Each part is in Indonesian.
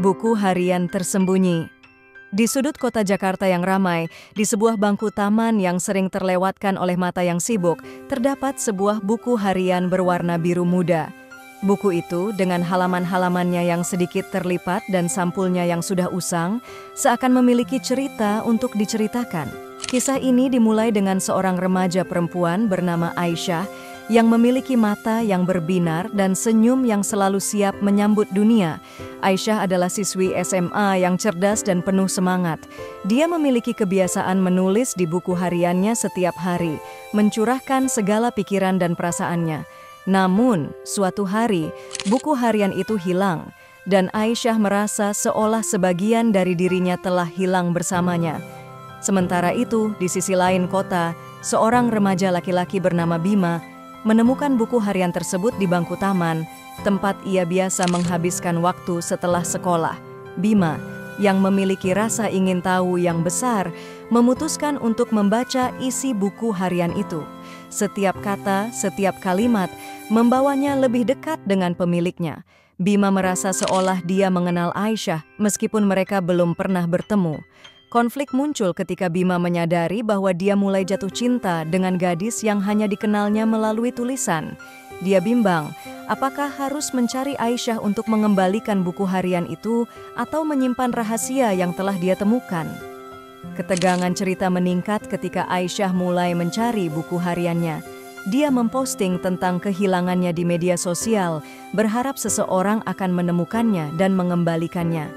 Buku harian tersembunyi. Di sudut kota Jakarta yang ramai, di sebuah bangku taman yang sering terlewatkan oleh mata yang sibuk, terdapat sebuah buku harian berwarna biru muda. Buku itu, dengan halaman-halamannya yang sedikit terlipat dan sampulnya yang sudah usang, seakan memiliki cerita untuk diceritakan. Kisah ini dimulai dengan seorang remaja perempuan bernama Aisyah, yang memiliki mata yang berbinar dan senyum yang selalu siap menyambut dunia. Aisyah adalah siswi SMA yang cerdas dan penuh semangat. Dia memiliki kebiasaan menulis di buku hariannya setiap hari, mencurahkan segala pikiran dan perasaannya. Namun, suatu hari, buku harian itu hilang, dan Aisyah merasa seolah sebagian dari dirinya telah hilang bersamanya. Sementara itu, di sisi lain kota, seorang remaja laki-laki bernama Bima menemukan buku harian tersebut di bangku taman, tempat ia biasa menghabiskan waktu setelah sekolah. Bima, yang memiliki rasa ingin tahu yang besar, memutuskan untuk membaca isi buku harian itu. Setiap kata, setiap kalimat, membawanya lebih dekat dengan pemiliknya. Bima merasa seolah dia mengenal Aisyah, meskipun mereka belum pernah bertemu. Konflik muncul ketika Bima menyadari bahwa dia mulai jatuh cinta dengan gadis yang hanya dikenalnya melalui tulisan. Dia bimbang, apakah harus mencari Aisyah untuk mengembalikan buku harian itu atau menyimpan rahasia yang telah dia temukan. Ketegangan cerita meningkat ketika Aisyah mulai mencari buku hariannya. Dia memposting tentang kehilangannya di media sosial, berharap seseorang akan menemukannya dan mengembalikannya.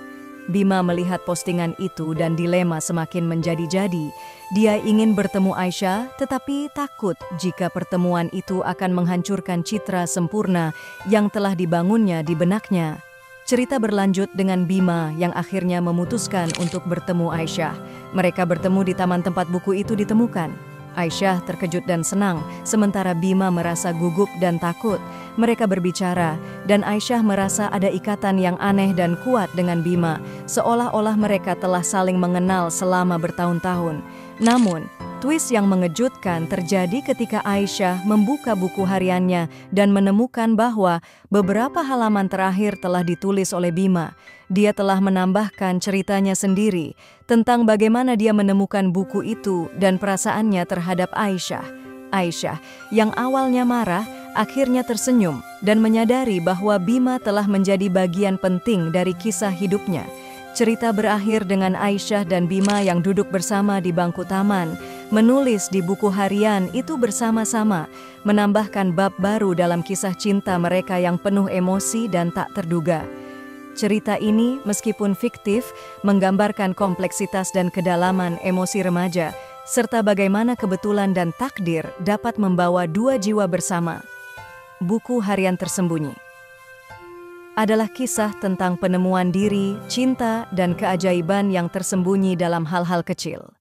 Bima melihat postingan itu dan dilema semakin menjadi-jadi. Dia ingin bertemu Aisyah, tetapi takut jika pertemuan itu akan menghancurkan citra sempurna yang telah dibangunnya di benaknya. Cerita berlanjut dengan Bima yang akhirnya memutuskan untuk bertemu Aisyah. Mereka bertemu di taman tempat buku itu ditemukan. Aisyah terkejut dan senang, sementara Bima merasa gugup dan takut. Mereka berbicara, dan Aisyah merasa ada ikatan yang aneh dan kuat dengan Bima, seolah-olah mereka telah saling mengenal selama bertahun-tahun. Namun, twist yang mengejutkan terjadi ketika Aisyah membuka buku hariannya dan menemukan bahwa beberapa halaman terakhir telah ditulis oleh Bima. Dia telah menambahkan ceritanya sendiri tentang bagaimana dia menemukan buku itu dan perasaannya terhadap Aisyah. Aisyah, yang awalnya marah, akhirnya tersenyum dan menyadari bahwa Bima telah menjadi bagian penting dari kisah hidupnya. Cerita berakhir dengan Aisyah dan Bima yang duduk bersama di bangku taman, menulis di buku harian itu bersama-sama, menambahkan bab baru dalam kisah cinta mereka yang penuh emosi dan tak terduga. Cerita ini, meskipun fiktif, menggambarkan kompleksitas dan kedalaman emosi remaja, serta bagaimana kebetulan dan takdir dapat membawa dua jiwa bersama. Buku harian tersembunyi adalah kisah tentang penemuan diri, cinta, dan keajaiban yang tersembunyi dalam hal-hal kecil.